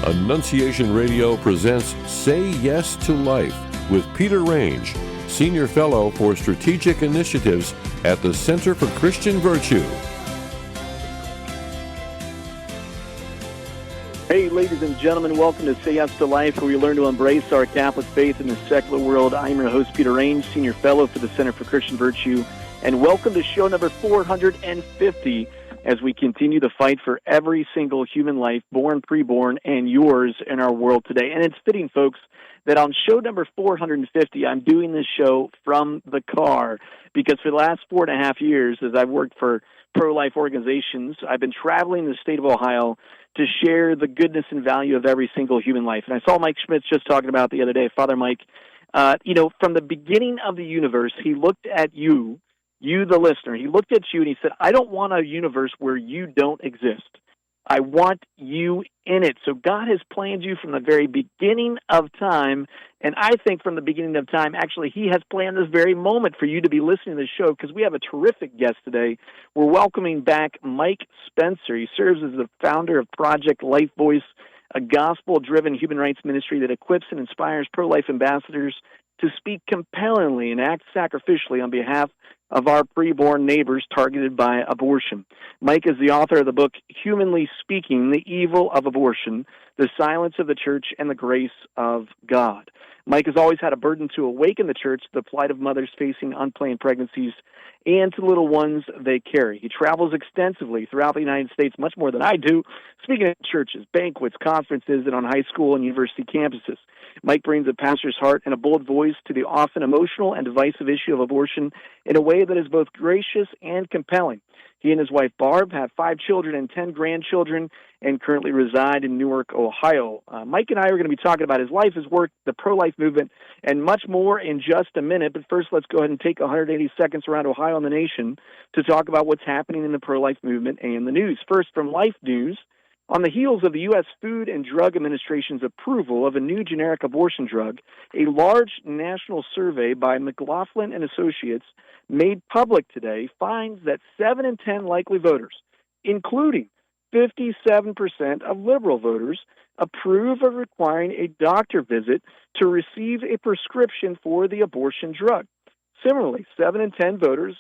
Annunciation Radio presents Say Yes to Life with Peter Range, Senior Fellow for Strategic Initiatives at the Center for Christian Virtue. Hey, ladies and gentlemen, welcome to Say Yes to Life, where we learn to embrace our Catholic faith in the secular world. I'm your host, Peter Range, Senior Fellow for the Center for Christian Virtue, and welcome to show number 450 as we continue the fight for every single human life, born, preborn, and yours in our world today. And it's fitting, folks, that on show number 450, I'm doing this show from the car, because for the last 4.5 years, as I've worked for pro-life organizations, I've been traveling the state of Ohio to share the goodness and value of every single human life. And I saw Mike Schmitz just talking about the other day, Father Mike. From the beginning of the universe, he looked at you, the listener. He looked at you and he said, I don't want a universe where you don't exist. I want you in it. So God has planned you from the very beginning of time, and I think from the beginning of time, actually, He has planned this very moment for you to be listening to the show, because we have a terrific guest today. We're welcoming back Mike Spencer. He serves as the founder of Project Life Voice, a gospel-driven human rights ministry that equips and inspires pro-life ambassadors to speak compellingly and act sacrificially on behalf of our preborn neighbors targeted by abortion. Mike is the author of the book, Humanly Speaking, The Evil of Abortion, The Silence of the Church and the Grace of God. Mike has always had a burden to awaken the church to the plight of mothers facing unplanned pregnancies and to little ones they carry. He travels extensively throughout the United States, much more than I do, speaking at churches, banquets, conferences, and on high school and university campuses. Mike brings a pastor's heart and a bold voice to the often emotional and divisive issue of abortion in a way that is both gracious and compelling. He and his wife, Barb, have 5 children and 10 grandchildren and currently reside in Newark, Ohio. Mike and I are going to be talking about his life, his work, the pro-life movement, and much more in just a minute. But first, let's go ahead and take 180 seconds around Ohio and the nation to talk about what's happening in the pro-life movement and the news. First, from Life News. On the heels of the U.S. Food and Drug Administration's approval of a new generic abortion drug, a large national survey by McLaughlin and Associates made public today finds that 7 in 10 likely voters, including 57% of liberal voters, approve of requiring a doctor visit to receive a prescription for the abortion drug. Similarly, 7 in 10 voters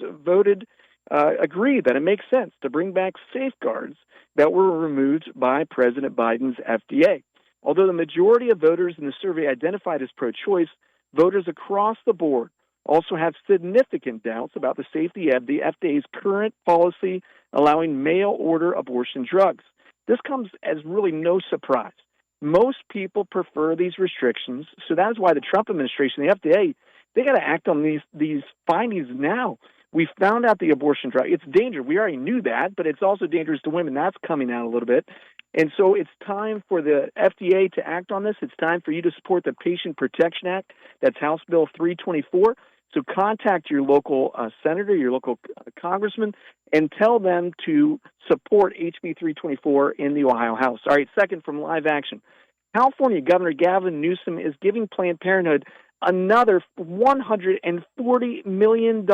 agree that it makes sense to bring back safeguards that were removed by President Biden's FDA. Although the majority of voters in the survey identified as pro-choice, voters across the board also have significant doubts about the safety of the FDA's current policy allowing mail-order abortion drugs. This comes as really no surprise. Most people prefer these restrictions, so that's why the Trump administration, the FDA, they got to act on these findings now. We found out the abortion drug. It's dangerous. We already knew that, but it's also dangerous to women. That's coming out a little bit. And so it's time for the FDA to act on this. It's time for you to support the Patient Protection Act. That's House Bill 324. So contact your local senator, your local congressman, and tell them to support HB 324 in the Ohio House. All right, second from Live Action. California Governor Gavin Newsom is giving Planned Parenthood another $140 million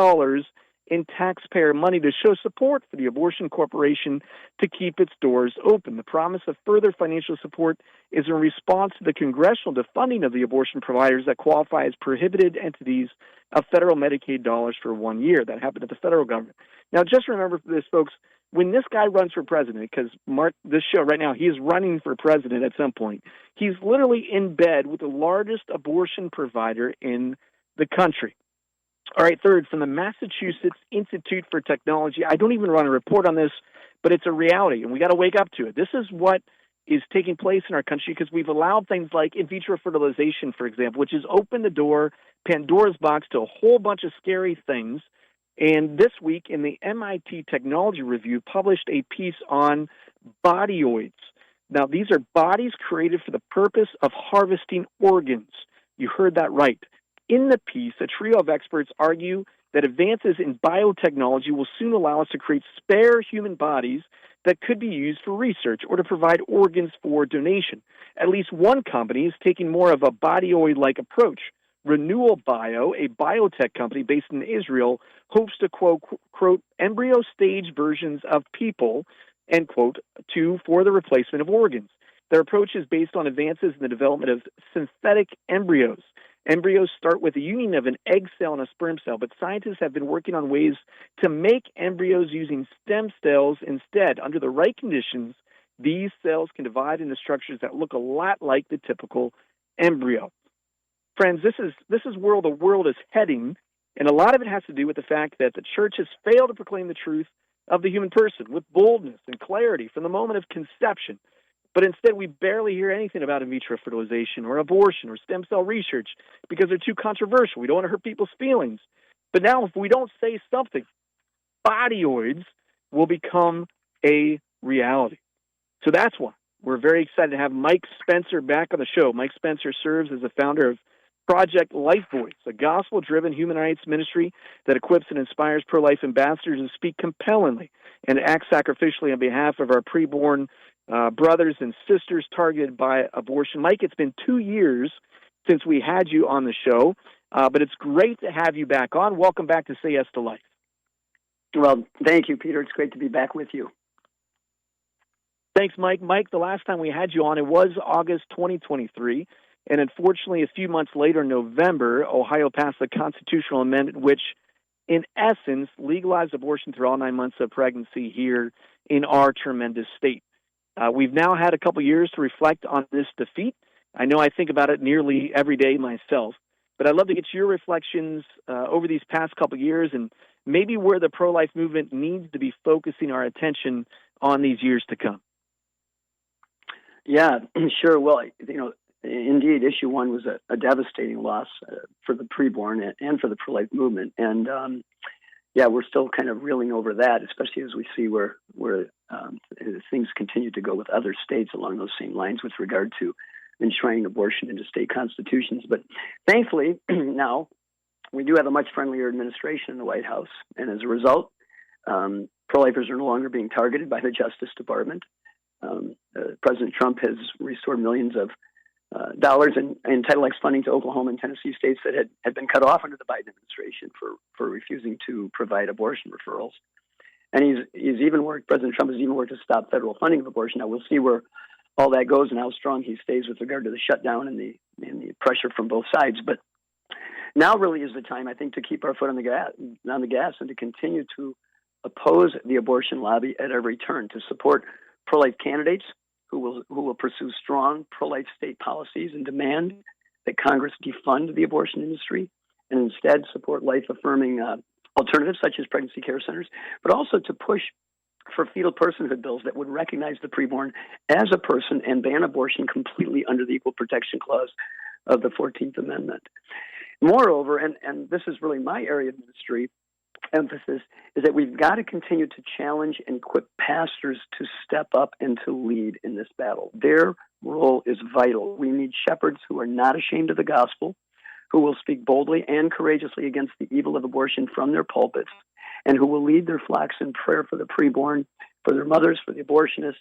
in taxpayer money to show support for the abortion corporation to keep its doors open. The promise of further financial support is in response to the congressional defunding of the abortion providers that qualify as prohibited entities of federal Medicaid dollars for 1 year. That happened at the federal government. Now, just remember this, folks, when this guy runs for president, because Mark, this show right now, he is running for president at some point, he's literally in bed with the largest abortion provider in the country. All right, third, from the Massachusetts Institute for Technology. I don't even run a report on this, but it's a reality, and we got to wake up to it. This is what is taking place in our country because we've allowed things like in vitro fertilization, for example, which has opened the door, Pandora's box, to a whole bunch of scary things. And this week in the MIT Technology Review published a piece on bodyoids. Now, these are bodies created for the purpose of harvesting organs. You heard that right. In the piece, a trio of experts argue that advances in biotechnology will soon allow us to create spare human bodies that could be used for research or to provide organs for donation. At least one company is taking more of a bodyoid-like approach. Renewal Bio, a biotech company based in Israel, hopes to, quote, embryo stage versions of people, end quote, for the replacement of organs. Their approach is based on advances in the development of synthetic embryos. Embryos start with the union of an egg cell and a sperm cell, but scientists have been working on ways to make embryos using stem cells instead. Under the right conditions, these cells can divide into structures that look a lot like the typical embryo. Friends, this is where the world is heading, and a lot of it has to do with the fact that the church has failed to proclaim the truth of the human person with boldness and clarity from the moment of conception. But instead, we barely hear anything about in vitro fertilization or abortion or stem cell research because they're too controversial. We don't want to hurt people's feelings. But now, if we don't say something, bodyoids will become a reality. So that's why we're very excited to have Mike Spencer back on the show. Mike Spencer serves as the founder of Project Life Voice, a gospel-driven human rights ministry that equips and inspires pro-life ambassadors to speak compellingly and act sacrificially on behalf of our preborn brothers and sisters targeted by abortion. Mike, it's been 2 years since we had you on the show, but it's great to have you back on. Welcome back to Say Yes to Life. Well, thank you, Peter. It's great to be back with you. Thanks, Mike. Mike, the last time we had you on, it was August 2023, and unfortunately, a few months later, in November, Ohio passed a constitutional amendment which, in essence, legalized abortion through all 9 months of pregnancy here in our tremendous state. We've now had a couple years to reflect on this defeat. I know I think about it nearly every day myself, but I'd love to get your reflections over these past couple years and maybe where the pro-life movement needs to be focusing our attention on these years to come. Yeah, sure. Well, indeed, issue 1 was a devastating loss for the preborn and for the pro-life movement. And we're still kind of reeling over that, especially as we see where things continue to go with other states along those same lines with regard to enshrining abortion into state constitutions. But thankfully, now we do have a much friendlier administration in the White House. And as a result, pro-lifers are no longer being targeted by the Justice Department. President Trump has restored millions of dollars in Title X funding to Oklahoma and Tennessee states that had been cut off under the Biden administration for refusing to provide abortion referrals. And President Trump has even worked to stop federal funding of abortion. Now we'll see where all that goes and how strong he stays with regard to the shutdown and the pressure from both sides. But now really is the time, I think, to keep our foot on the gas and to continue to oppose the abortion lobby at every turn, to support pro-life candidates who will pursue strong pro-life state policies and demand that Congress defund the abortion industry and instead support life-affirming alternatives such as pregnancy care centers, but also to push for fetal personhood bills that would recognize the preborn as a person and ban abortion completely under the Equal Protection Clause of the 14th Amendment. Moreover, and this is really my area of ministry emphasis, is that we've got to continue to challenge and equip pastors to step up and to lead in this battle. Their role is vital. We need shepherds who are not ashamed of the gospel, who will speak boldly and courageously against the evil of abortion from their pulpits, and who will lead their flocks in prayer for the preborn, for their mothers, for the abortionist.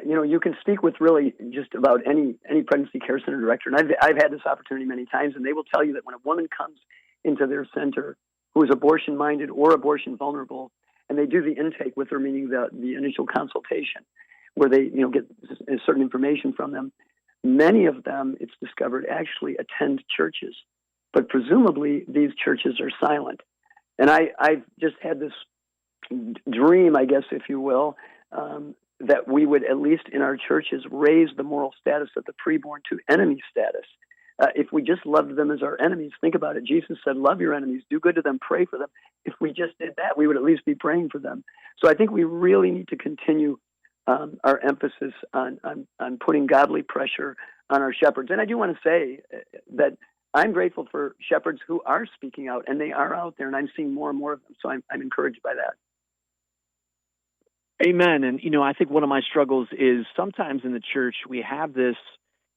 You can speak with really just about any pregnancy care center director, and I've had this opportunity many times, and they will tell you that when a woman comes into their center who is abortion-minded or abortion-vulnerable, and they do the intake with her, meaning the initial consultation, where they get certain information from them, many of them, it's discovered, actually attend churches. But presumably, these churches are silent. And I've just had this dream, I guess, if you will, that we would, at least in our churches, raise the moral status of the preborn to enemy status. If we just loved them as our enemies, think about it. Jesus said, love your enemies, do good to them, pray for them. If we just did that, we would at least be praying for them. So I think we really need to continue our emphasis on putting godly pressure on our shepherds. And I do want to say that I'm grateful for shepherds who are speaking out, and they are out there, and I'm seeing more and more of them. So I'm encouraged by that. Amen. And, I think one of my struggles is sometimes in the church, we have this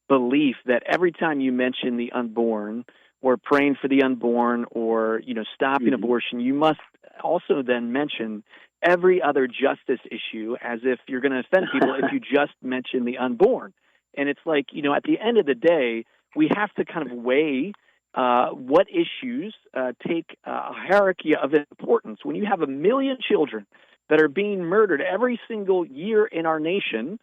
belief that every time you mention the unborn or praying for the unborn or, stopping abortion, you must also then mention every other justice issue as if you're going to offend people if you just mention the unborn. And it's like, at the end of the day, we have to kind of weigh what issues take a hierarchy of importance. When you have 1 million children that are being murdered every single year in our nation,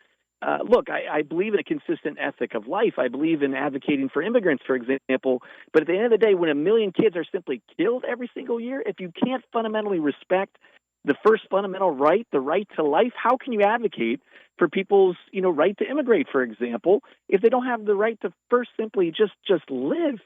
look, I believe in a consistent ethic of life. I believe in advocating for immigrants, for example. But at the end of the day, when 1 million kids are simply killed every single year, if you can't fundamentally respect the first fundamental right, the right to life, how can you advocate for people's, right to immigrate, for example, if they don't have the right to first simply just live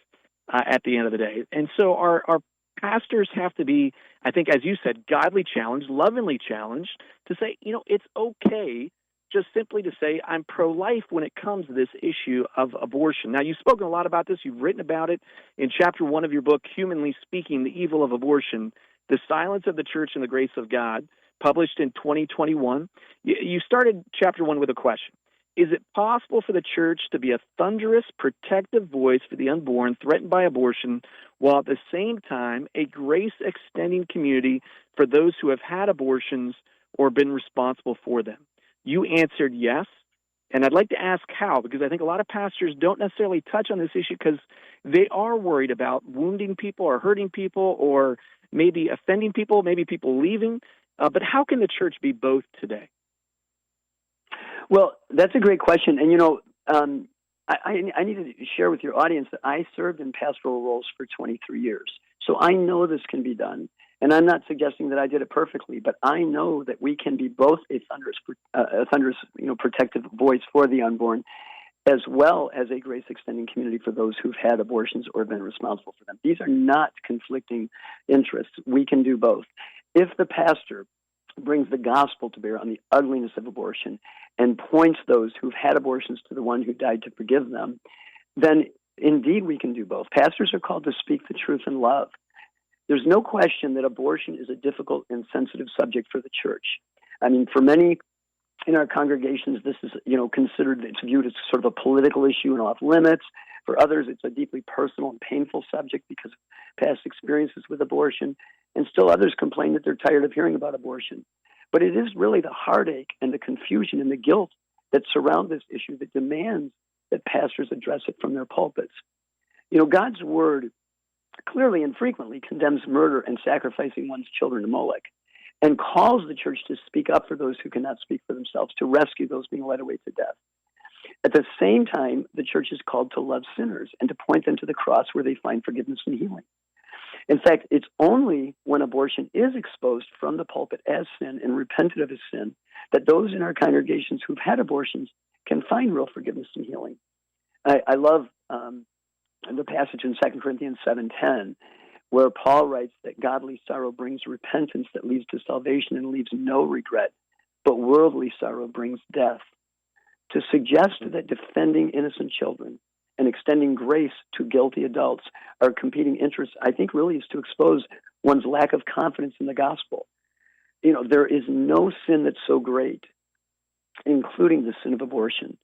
at the end of the day? And so our pastors have to be, I think, as you said, godly challenged, lovingly challenged to say, it's okay just simply to say I'm pro-life when it comes to this issue of abortion. Now, you've spoken a lot about this. You've written about it in chapter 1 of your book, Humanly Speaking, the Evil of Abortion, The Silence of the Church and the Grace of God, published in 2021. You started chapter 1 with a question. Is it possible for the church to be a thunderous, protective voice for the unborn threatened by abortion, while at the same time a grace-extending community for those who have had abortions or been responsible for them? You answered yes, and I'd like to ask how, because I think a lot of pastors don't necessarily touch on this issue because they are worried about wounding people or hurting people or maybe offending people, maybe people leaving. But how can the church be both today? Well, that's a great question. And, I need to share with your audience that I served in pastoral roles for 23 years. So I know this can be done. And I'm not suggesting that I did it perfectly, but I know that we can be both a thunderous, protective voice for the unborn, as well as a grace-extending community for those who've had abortions or been responsible for them. These are not conflicting interests. We can do both. If the pastor brings the gospel to bear on the ugliness of abortion and points those who've had abortions to the one who died to forgive them, then indeed we can do both. Pastors are called to speak the truth in love. There's no question that abortion is a difficult and sensitive subject for the church. I mean, for many in our congregations, this is, it's viewed as sort of a political issue and off limits. For others, it's a deeply personal and painful subject because of past experiences with abortion. And still others complain that they're tired of hearing about abortion. But it is really the heartache and the confusion and the guilt that surround this issue that demands that pastors address it from their pulpits. God's word clearly and frequently condemns murder and sacrificing one's children to Molech, and calls the church to speak up for those who cannot speak for themselves, to rescue those being led away to death. At the same time, the church is called to love sinners and to point them to the cross where they find forgiveness and healing. In fact, it's only when abortion is exposed from the pulpit as sin and repented of his sin that those in our congregations who've had abortions can find real forgiveness and healing. I love the passage in 2 Corinthians 7:10, where Paul writes that godly sorrow brings repentance that leads to salvation and leaves no regret, but worldly sorrow brings death. To suggest that defending innocent children and extending grace to guilty adults are competing interests, I think really is to expose one's lack of confidence in the gospel. There is no sin that's so great, including the sin of abortion,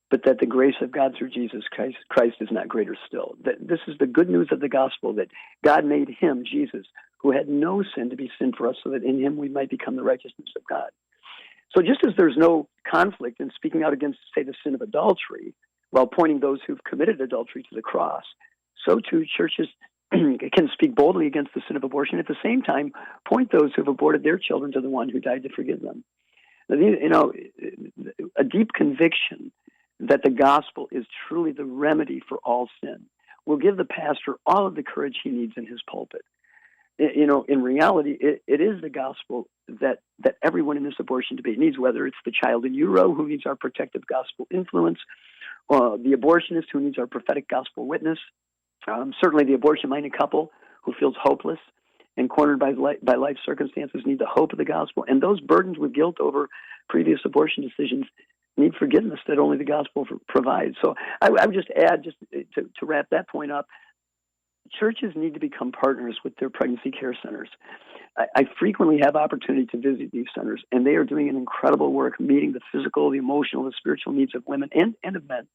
but that the grace of God through Jesus Christ is not greater still. That this is the good news of the gospel, that God made him, Jesus, who had no sin, to be sin for us, so that in him we might become the righteousness of God. So just as there's no conflict in speaking out against, say, the sin of adultery, while pointing those who've committed adultery to the cross, so too churches can speak boldly against the sin of abortion, at the same time point those who've aborted their children to the one who died to forgive them. A deep conviction that the gospel is truly the remedy for all sin will give the pastor all of the courage he needs in his pulpit. In reality, it is the gospel that everyone in this abortion debate needs, whether it's the child in utero who needs our protective gospel influence, or the abortionist who needs our prophetic gospel witness, certainly the abortion-minded couple who feels hopeless and cornered by life circumstances need the hope of the gospel, and those burdened with guilt over previous abortion decisions need forgiveness that only the gospel provides. So I would just add, just to wrap that point up, churches need to become partners with their pregnancy care centers. I frequently have opportunity to visit these centers, and they are doing an incredible work meeting the physical, the emotional, the spiritual needs of women and of men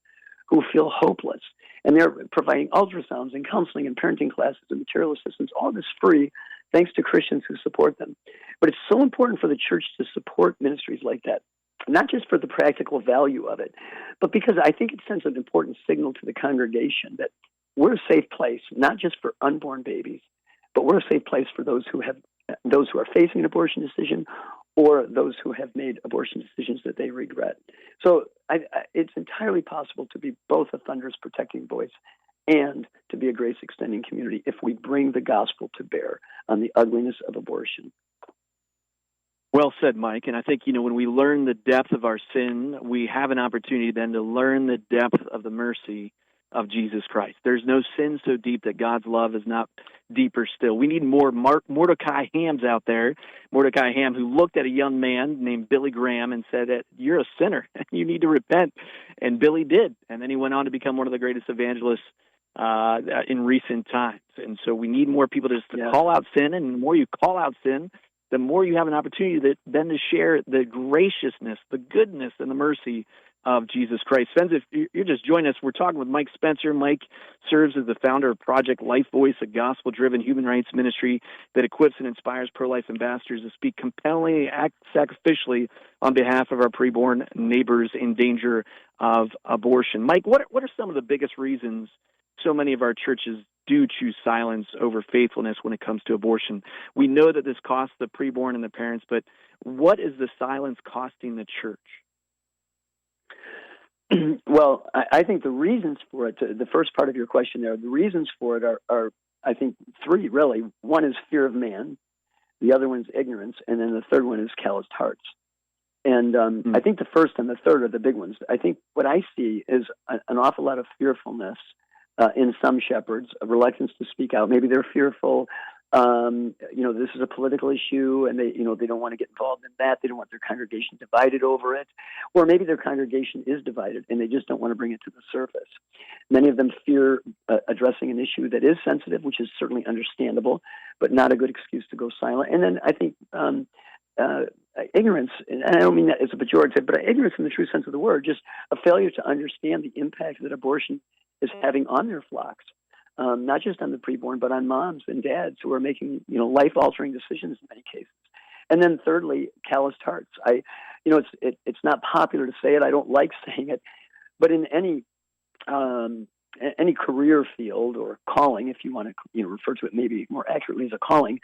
who feel hopeless. And they're providing ultrasounds and counseling and parenting classes and material assistance, all this free, thanks to Christians who support them. But it's so important for the church to support ministries like that, not just for the practical value of it, but because I think it sends an important signal to the congregation that we're a safe place, not just for unborn babies, but we're a safe place for those who are facing an abortion decision or those who have made abortion decisions that they regret. So it's entirely possible to be both a thunderous protecting voice and to be a grace extending community if we bring the gospel to bear on the ugliness of abortion. Well said, Mike. And I think, when we learn the depth of our sin, we have an opportunity then to learn the depth of the mercy of Jesus Christ. There's no sin so deep that God's love is not deeper still. We need more Mordecai Hams out there. Mordecai Ham, who looked at a young man named Billy Graham and said that you're a sinner, you need to repent. And Billy did. And then he went on to become one of the greatest evangelists in recent times. And so we need more people just to call out sin, and the more you call out sin, the more you have an opportunity then to share the graciousness, the goodness, and the mercy of Jesus Christ. Friends, if you're just joining us, we're talking with Mike Spencer. Mike serves as the founder of Project Life Voice, a gospel-driven human rights ministry that equips and inspires pro-life ambassadors to speak compellingly, act sacrificially on behalf of our preborn neighbors in danger of abortion. Mike, what are some of the biggest reasons so many of our churches do choose silence over faithfulness when it comes to abortion? We know that this costs the preborn and the parents, but what is the silence costing the church? Well, I think the reasons for it, the first part of your question there, the reasons for it are I think, three, really. One is fear of man, the other one is ignorance, and then the third one is calloused hearts. And I think the first and the third are the big ones. I think what I see is an awful lot of fearfulness in some shepherds, a reluctance to speak out. Maybe they're fearful, this is a political issue, and they don't want to get involved in that. They don't want their congregation divided over it. Or maybe their congregation is divided, and they just don't want to bring it to the surface. Many of them fear addressing an issue that is sensitive, which is certainly understandable, but not a good excuse to go silent. And then I think ignorance, and I don't mean that as a pejorative, but ignorance in the true sense of the word, just a failure to understand the impact that abortion is having on their flocks, not just on the preborn, but on moms and dads who are making, life-altering decisions in many cases. And then thirdly, calloused hearts. It's not popular to say it. I don't like saying it, but in any career field or calling, if you want to, refer to it maybe more accurately as a calling,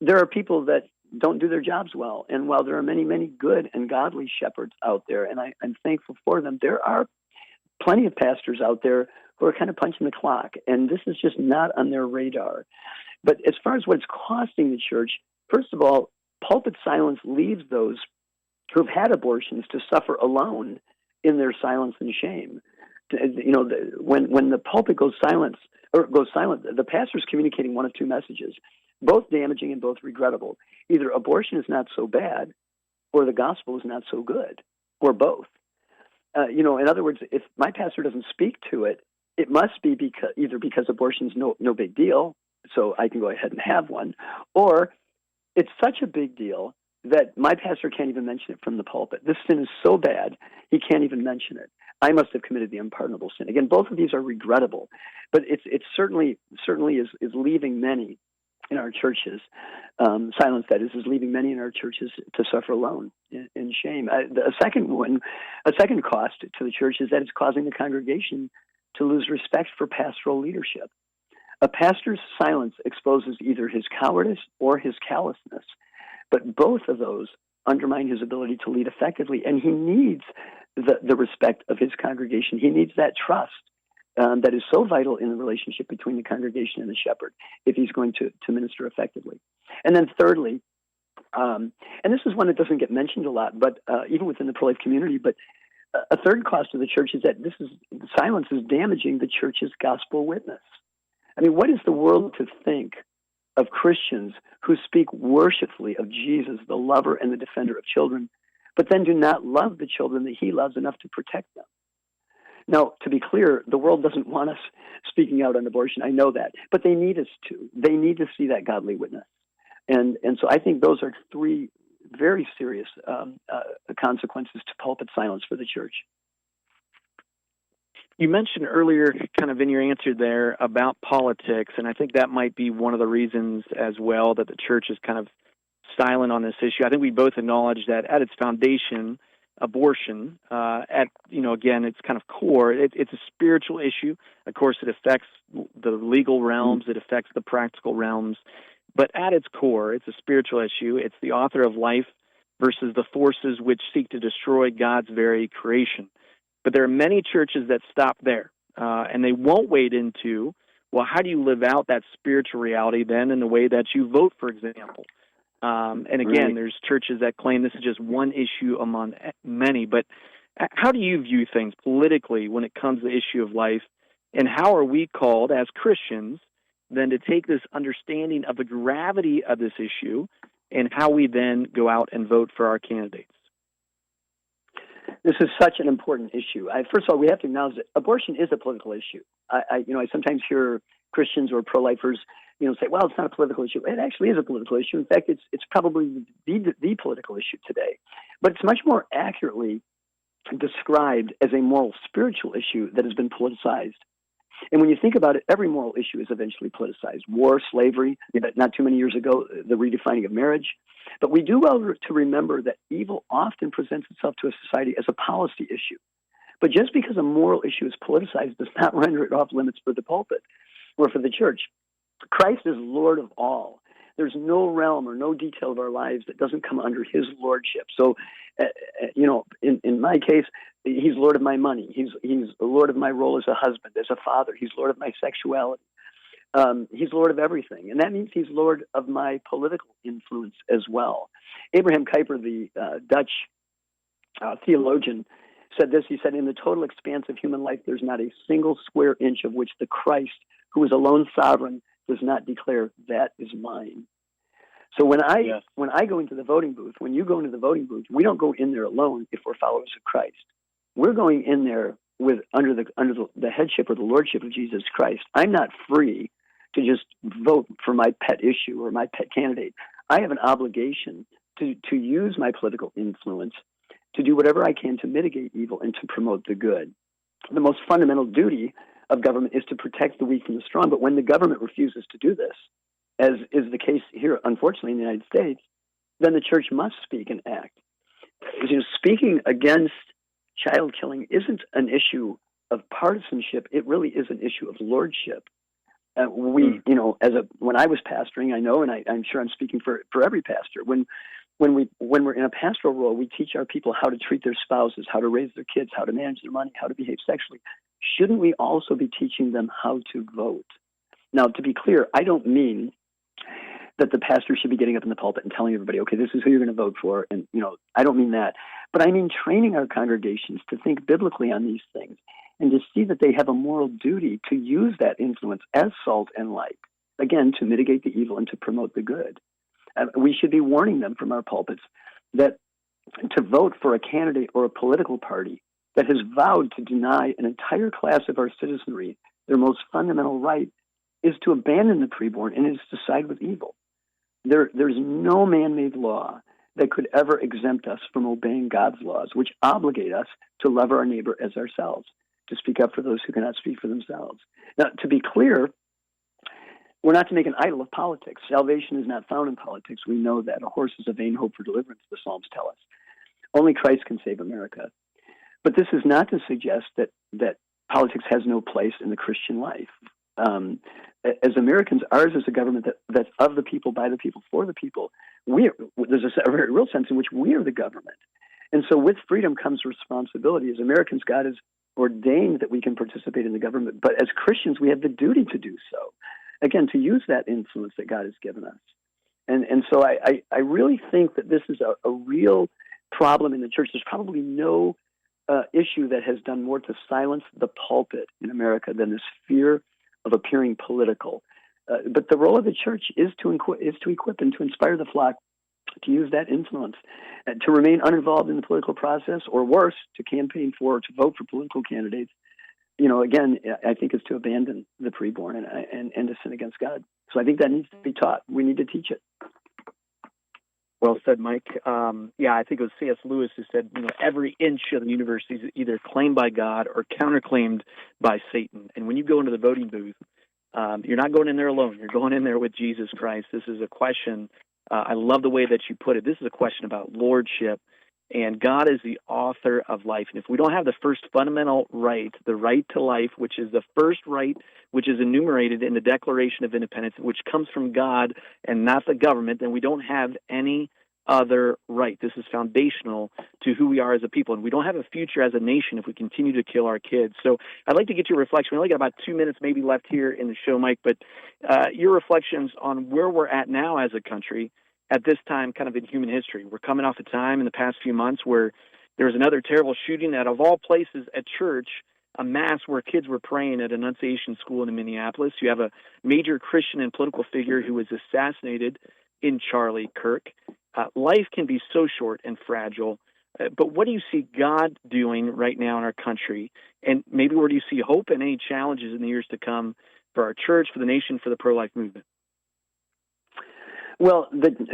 there are people that don't do their jobs well. And while there are many, many good and godly shepherds out there, and I'm thankful for them, there are plenty of pastors out there who are kind of punching the clock, and this is just not on their radar. But as far as what it's costing the church, first of all, pulpit silence leaves those who've had abortions to suffer alone in their silence and shame. When the pulpit goes silent, the pastor's communicating one of two messages, both damaging and both regrettable. Either abortion is not so bad, or the gospel is not so good, or both. In other words, if my pastor doesn't speak to it, it must be because abortion is no big deal, so I can go ahead and have one, or it's such a big deal that my pastor can't even mention it from the pulpit. This sin is so bad, he can't even mention it. I must have committed the unpardonable sin. Again, both of these are regrettable, but it certainly is leaving many in our churches, silence that is leaving many in our churches to suffer alone in shame. A second cost to the church is that it's causing the congregation to lose respect for pastoral leadership. A pastor's silence exposes either his cowardice or his callousness, but both of those undermine his ability to lead effectively, and he needs the respect of his congregation. He needs that trust that is so vital in the relationship between the congregation and the shepherd if he's going to minister effectively. And then thirdly, and this is one that doesn't get mentioned a lot, but even within the pro-life community, but a third cost of the church is that silence is damaging the church's gospel witness. I mean, what is the world to think of Christians who speak worshipfully of Jesus, the lover and the defender of children, but then do not love the children that he loves enough to protect them? Now, to be clear, the world doesn't want us speaking out on abortion. I know that. But they need us to. They need to see that godly witness. And so I think those are three very serious consequences to pulpit silence for the church. You mentioned earlier, kind of in your answer there, about politics, and I think that might be one of the reasons as well that the church is kind of silent on this issue. I think we both acknowledge that at its foundation, abortion, again, it's kind of core. It's a spiritual issue. Of course, it affects the legal realms. It affects the practical realms. But at its core, it's a spiritual issue. It's the author of life versus the forces which seek to destroy God's very creation. But there are many churches that stop there, and they won't wade into, well, how do you live out that spiritual reality then in the way that you vote, for example? And again, Right. there's churches that claim this is just one issue among many. But how do you view things politically when it comes to the issue of life? And how are we called as Christians then to take this understanding of the gravity of this issue and how we then go out and vote for our candidates? This is such an important issue. First of all, we have to acknowledge that abortion is a political issue. I sometimes hear Christians or pro-lifers, say, well, it's not a political issue. It actually is a political issue. In fact, it's probably the political issue today. But it's much more accurately described as a moral spiritual issue that has been politicized. And when you think about it, every moral issue is eventually politicized. War, slavery, not too many years ago, the redefining of marriage. But we do well to remember that evil often presents itself to a society as a policy issue. But just because a moral issue is politicized does not render it off limits for the pulpit or for the church. Christ is Lord of all. There's no realm or no detail of our lives that doesn't come under his lordship. So, in my case, he's Lord of my money. He's Lord of my role as a husband, as a father. He's Lord of my sexuality. He's Lord of everything. And that means he's Lord of my political influence as well. Abraham Kuyper, the Dutch theologian, said this. He said, in the total expanse of human life, there's not a single square inch of which the Christ, who is alone sovereign, does not declare, that is mine. So when I go into the voting booth, when you go into the voting booth, we don't go in there alone if we're followers of Christ. We're going in there under the headship or the lordship of Jesus Christ. I'm not free to just vote for my pet issue or my pet candidate. I have an obligation to use my political influence to do whatever I can to mitigate evil and to promote the good. The most fundamental duty of government is to protect the weak from the strong. But when the government refuses to do this, as is the case here, unfortunately, in the United States, then the church must speak and act. Speaking against child killing isn't an issue of partisanship. It really is an issue of lordship. When I was pastoring, I know, and I'm sure I'm speaking for every pastor, when we're in a pastoral role, we teach our people how to treat their spouses, how to raise their kids, how to manage their money, how to behave sexually. Shouldn't we also be teaching them how to vote? Now, to be clear, I don't mean that the pastor should be getting up in the pulpit and telling everybody, okay, this is who you're going to vote for. And, I don't mean that. But I mean training our congregations to think biblically on these things and to see that they have a moral duty to use that influence as salt and light, again, to mitigate the evil and to promote the good. We should be warning them from our pulpits that to vote for a candidate or a political party that has vowed to deny an entire class of our citizenry their most fundamental right is to abandon the preborn and is to side with evil. There's no man-made law that could ever exempt us from obeying God's laws, which obligate us to love our neighbor as ourselves, to speak up for those who cannot speak for themselves. Now, to be clear, we're not to make an idol of politics. Salvation is not found in politics. We know that. A horse is a vain hope for deliverance, the Psalms tell us. Only Christ can save America. But this is not to suggest that politics has no place in the Christian life. As Americans, ours is a government that's of the people, by the people, for the people. There's a very real sense in which we are the government. And so with freedom comes responsibility. As Americans, God has ordained that we can participate in the government. But as Christians, we have the duty to do so. Again, to use that influence that God has given us. And so I really think that this is a real problem in the church. There's probably no issue that has done more to silence the pulpit in America than this fear of appearing political. But the role of the church is to equip and to inspire the flock to use that influence, to remain uninvolved in the political process, or worse, to campaign for or to vote for political candidates. Again, I think is to abandon the preborn and to sin against God. So I think that needs to be taught. We need to teach it. Well said, Mike. I think it was C.S. Lewis who said, every inch of the universe is either claimed by God or counterclaimed by Satan. And when you go into the voting booth, you're not going in there alone. You're going in there with Jesus Christ. This is a question. I love the way that you put it. This is a question about lordship, and God is the author of life. And if we don't have the first fundamental right, the right to life, which is the first right, which is enumerated in the Declaration of Independence, which comes from God and not the government, then we don't have any other right. This is foundational to who we are as a people, and we don't have a future as a nation if we continue to kill our kids. So I'd like to get your reflection. We only got about 2 minutes maybe left here in the show, Mike, but your reflections on where we're at now as a country at this time kind of in human history. We're coming off a time in the past few months where there was another terrible shooting at, of all places, at church, a mass where kids were praying at Annunciation School in Minneapolis. You have a major Christian and political figure who was assassinated in Charlie Kirk. Life can be so short and fragile, but what do you see God doing right now in our country? And maybe where do you see hope and any challenges in the years to come for our church, for the nation, for the pro-life movement? Well,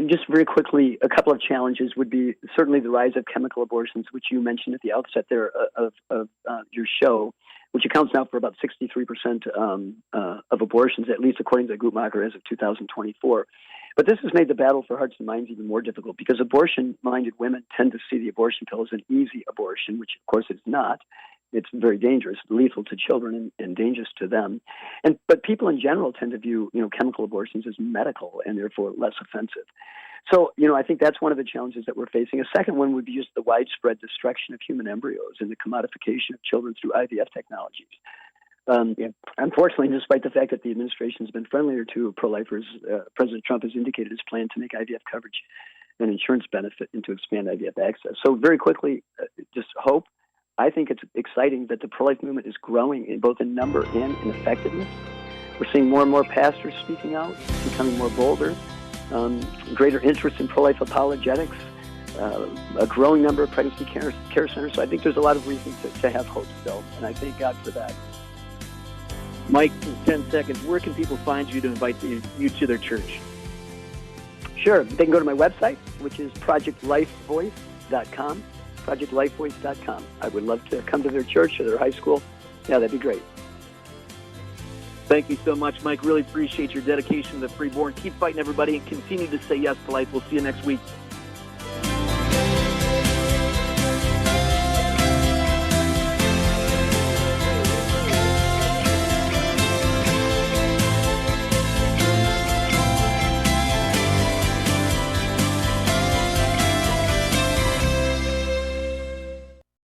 just very quickly, a couple of challenges would be certainly the rise of chemical abortions, which you mentioned at the outset there of your show, which accounts now for about 63% of abortions, at least according to Guttmacher as of 2024. But this has made the battle for hearts and minds even more difficult because abortion-minded women tend to see the abortion pill as an easy abortion, which of course it's not. It's very dangerous, lethal to children, and dangerous to them. But people in general tend to view, chemical abortions as medical and therefore less offensive. So, I think that's one of the challenges that we're facing. A second one would be just the widespread destruction of human embryos and the commodification of children through IVF technologies. Unfortunately, despite the fact that the administration has been friendlier to pro-lifers, President Trump has indicated his plan to make IVF coverage an insurance benefit and to expand IVF access. So very quickly, just hope. I think it's exciting that the pro-life movement is growing in both in number and in effectiveness. We're seeing more and more pastors speaking out, becoming more bolder, greater interest in pro-life apologetics, a growing number of pregnancy care centers. So I think there's a lot of reason to have hope still, and I thank God for that. Mike, in 10 seconds, where can people find you to invite you to their church? Sure. They can go to my website, which is projectlifevoice.com. projectlifevoice.com. I would love to come to their church or their high school. Yeah, that'd be great. Thank you so much, Mike. Really appreciate your dedication to the freeborn. Keep fighting, everybody, and continue to say yes to life. We'll see you next week.